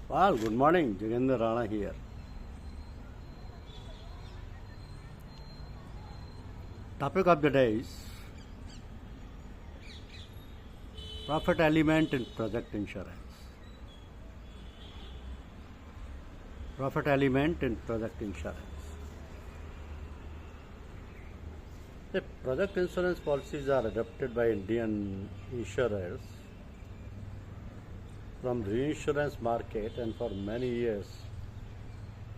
Well, good morning, Jagendra Rana here. Topic of the day is profit element in project insurance. Profit element in project insurance. The project insurance policies are adopted by Indian insurers from reinsurance market, and for many years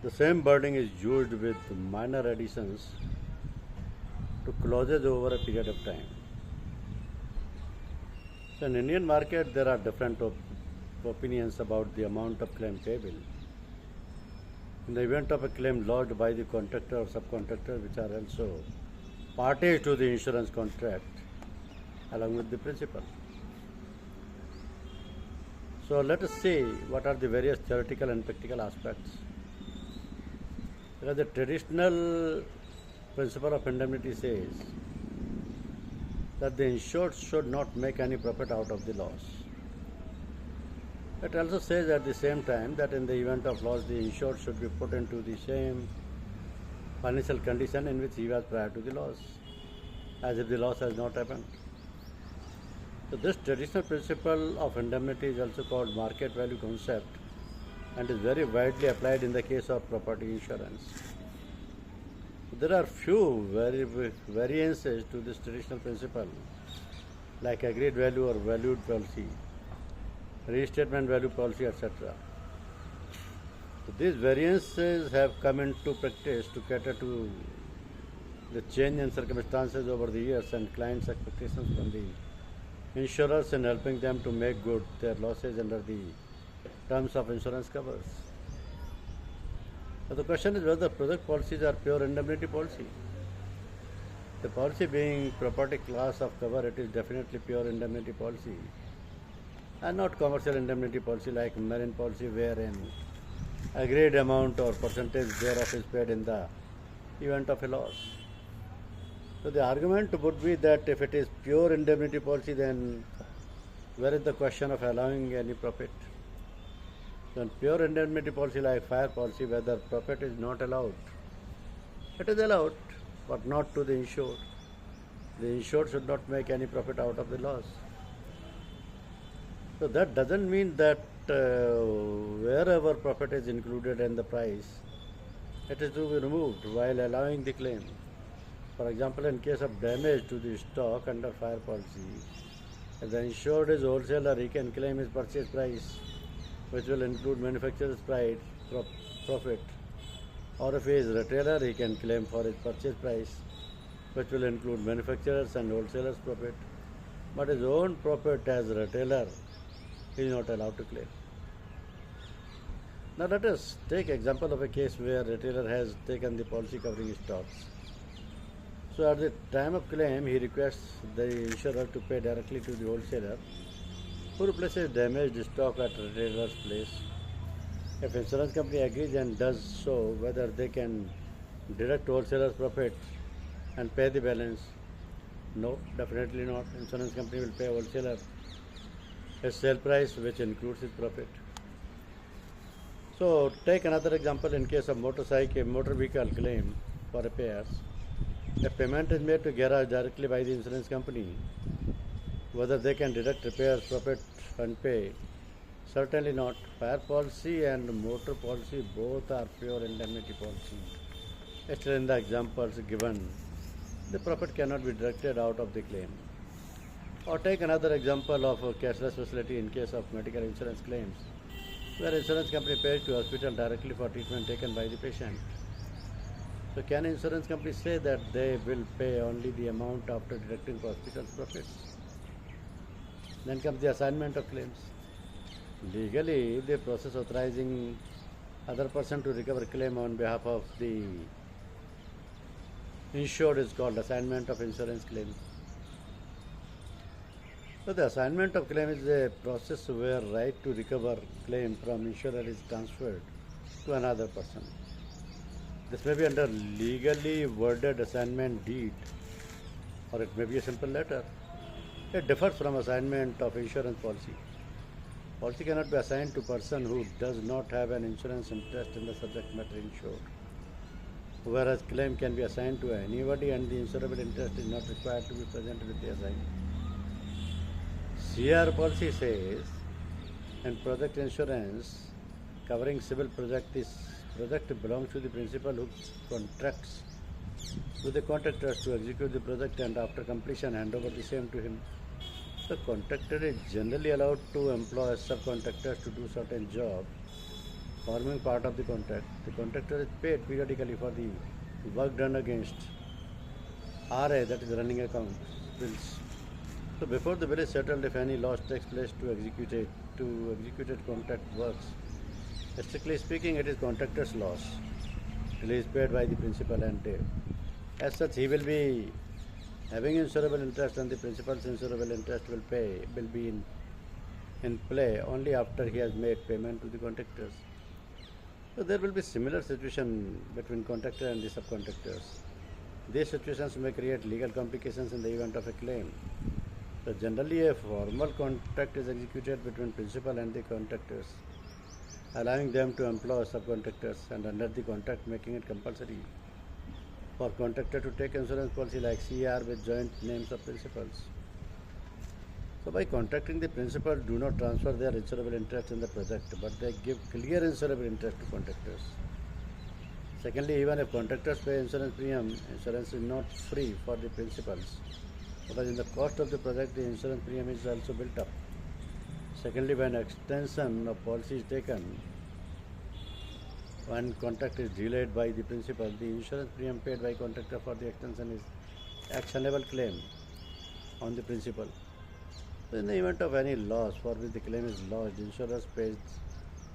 the same wording is used with minor additions to clauses over a period of time. So in Indian market there are different opinions about the amount of claim payable. In the event of a claim lodged by the contractor or subcontractor, which are also parties to the insurance contract along with the principal. So let us see what are the various theoretical and practical aspects. Because the traditional principle of indemnity says that the insured should not make any profit out of the loss. It also says at the same time that in the event of loss, the insured should be put into the same financial condition in which he was prior to the loss, as if the loss has not happened. So this traditional principle of indemnity is also called market value concept and is very widely applied in the case of property insurance. There are few variances to this traditional principle, like agreed value or valued policy, reinstatement value policy, etc. So these variances have come into practice to cater to the change in circumstances over the years and clients' expectations from the insurers in helping them to make good their losses under the terms of insurance covers. Now the question is whether project policies are pure indemnity policy. The policy being property class of cover, it is definitely pure indemnity policy and not commercial indemnity policy like marine policy, wherein agreed amount or percentage thereof is paid in the event of a loss. So the argument would be that if it is pure indemnity policy, then where is the question of allowing any profit? So in pure indemnity policy like fire policy, whether profit is not allowed, it is allowed, but not to the insured. The insured should not make any profit out of the loss. So that doesn't mean that wherever profit is included in the price, it is to be removed while allowing the claim. For example, in case of damage to the stock under fire policy, if the insured is wholesaler, he can claim his purchase price, which will include manufacturer's profit. Or if he is retailer, he can claim for his purchase price, which will include manufacturer's and wholesaler's profit. But his own profit as retailer, he is not allowed to claim. Now let us take example of a case where retailer has taken the policy covering stocks. So at the time of claim, he requests the insurer to pay directly to the wholesaler who replaces damaged stock at retailer's place. If insurance company agrees and does so, whether they can deduct wholesaler's profit and pay the balance? No, definitely not. Insurance company will pay wholesaler his sale price, which includes his profit. So take another example in case of motor vehicle claim for repairs. If payment is made to garage directly by the insurance company, whether they can deduct repairs, profit and pay? Certainly not. Fire policy and motor policy both are pure indemnity policy. Still in the examples given, the profit cannot be deducted out of the claim. Or take another example of a cashless facility in case of medical insurance claims, where insurance company pays to hospital directly for treatment taken by the patient. So can insurance company say that they will pay only the amount after deducting hospital's profits? Then comes the assignment of claims. Legally, the process authorizing other person to recover claim on behalf of the insured is called assignment of insurance claim. So the assignment of claim is a process where right to recover claim from insurer is transferred to another person. This may be under legally worded assignment deed, or it may be a simple letter. It differs from assignment of insurance policy. Policy cannot be assigned to person who does not have an insurance interest in the subject matter insured. Whereas claim can be assigned to anybody and the insurable interest is not required to be present with the assignee. CR policy says in project insurance covering civil project, this project belongs to the principal who contracts with the contractors to execute the project and after completion hand over the same to him. The contractor is generally allowed to employ subcontractors to do certain job forming part of the contract. The contractor is paid periodically for the work done against RA, that is running account bills. So before the bill is settled, if any loss takes place to executed contract works, strictly speaking, it is contractor's loss. It is paid by the principal and as such he will be having insurable interest and the principal's insurable interest will be in play only after he has made payment to the contractors. So there will be similar situation between contractor and the subcontractors. These situations may create legal complications in the event of a claim. So generally a formal contract is executed between principal and the contractors, allowing them to employ subcontractors and under the contract making it compulsory for contractor to take insurance policy like CR with joint names of principals. So by contracting, the principal do not transfer their insurable interest in the project, but they give clear insurable interest to contractors. Secondly, even if contractors pay insurance premium, insurance is not free for the principals, because in the cost of the project, the insurance premium is also built up. Secondly, when extension of policy is taken, when contract is delayed by the principal, the insurance premium paid by contractor for the extension is actionable claim on the principal. So in the event of any loss for which the claim is lodged, insurers pays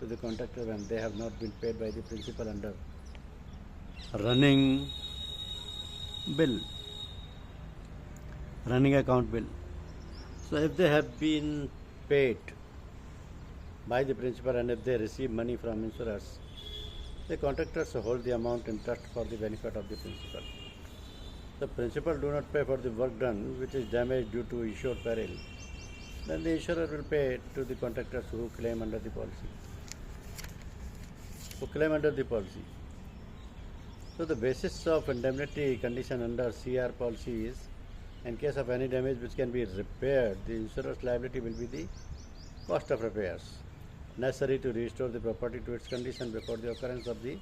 to the contractor when they have not been paid by the principal under running account bill. So if they have been paid by the principal and if they receive money from insurers, the contractors hold the amount in trust for the benefit of the principal. The principal do not pay for the work done which is damage due to issued peril, then the insurer will pay to the contractors who claim under the policy. So the basis of indemnity condition under CR policy is, in case of any damage which can be repaired, the insurer's liability will be the cost of repairs necessary to restore the property to its condition before the occurrence of the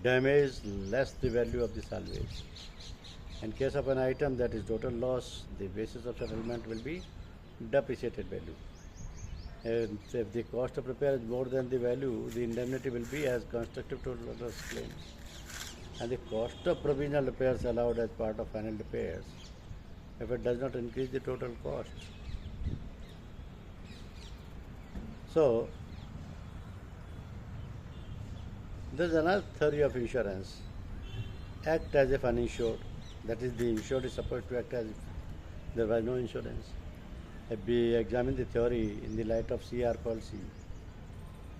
damage less the value of the salvage. In case of an item that is total loss, the basis of settlement will be depreciated value. And if the cost of repair is more than the value, the indemnity will be as constructive total loss claim. And the cost of provisional repairs allowed as part of final repairs, if it does not increase the total cost. So, there is another theory of insurance. Act as if uninsured. That is, the insured is supposed to act as if there was no insurance. If we examine the theory in the light of CR policy,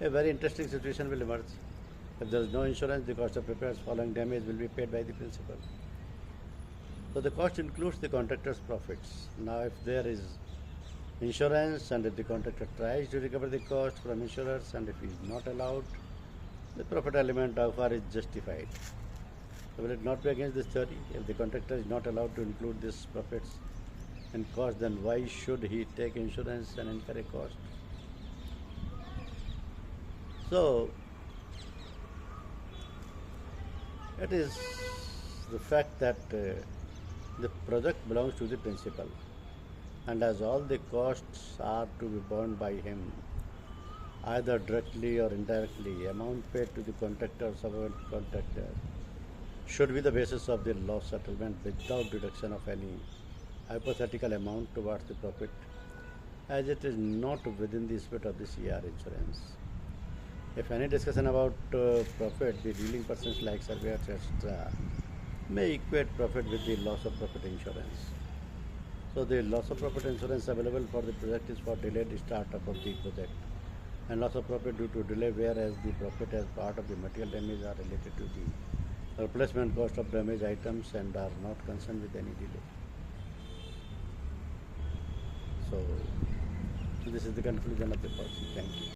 a very interesting situation will emerge. If there is no insurance, the cost of repairs following damage will be paid by the principal. So the cost includes the contractor's profits. Now if there is insurance and if the contractor tries to recover the cost from insurers and if he is not allowed, the profit element how far is justified. So will it not be against this theory? If the contractor is not allowed to include these profits and cost, then why should he take insurance and incur a cost? So it is the fact that the project belongs to the principal, and as all the costs are to be borne by him, either directly or indirectly, amount paid to the contractor or subcontractor should be the basis of the loss settlement without deduction of any hypothetical amount towards the profit, as it is not within the spirit of the CR insurance. If any discussion about profit, the dealing persons like surveyors, etc., may equate profit with the loss of profit insurance. So the loss of profit insurance available for the project is for delayed startup of the project, and loss of profit due to delay, whereas the profit as part of the material damage are related to the replacement cost of damaged items and are not concerned with any delay. So This is the conclusion of the policy. Thank you.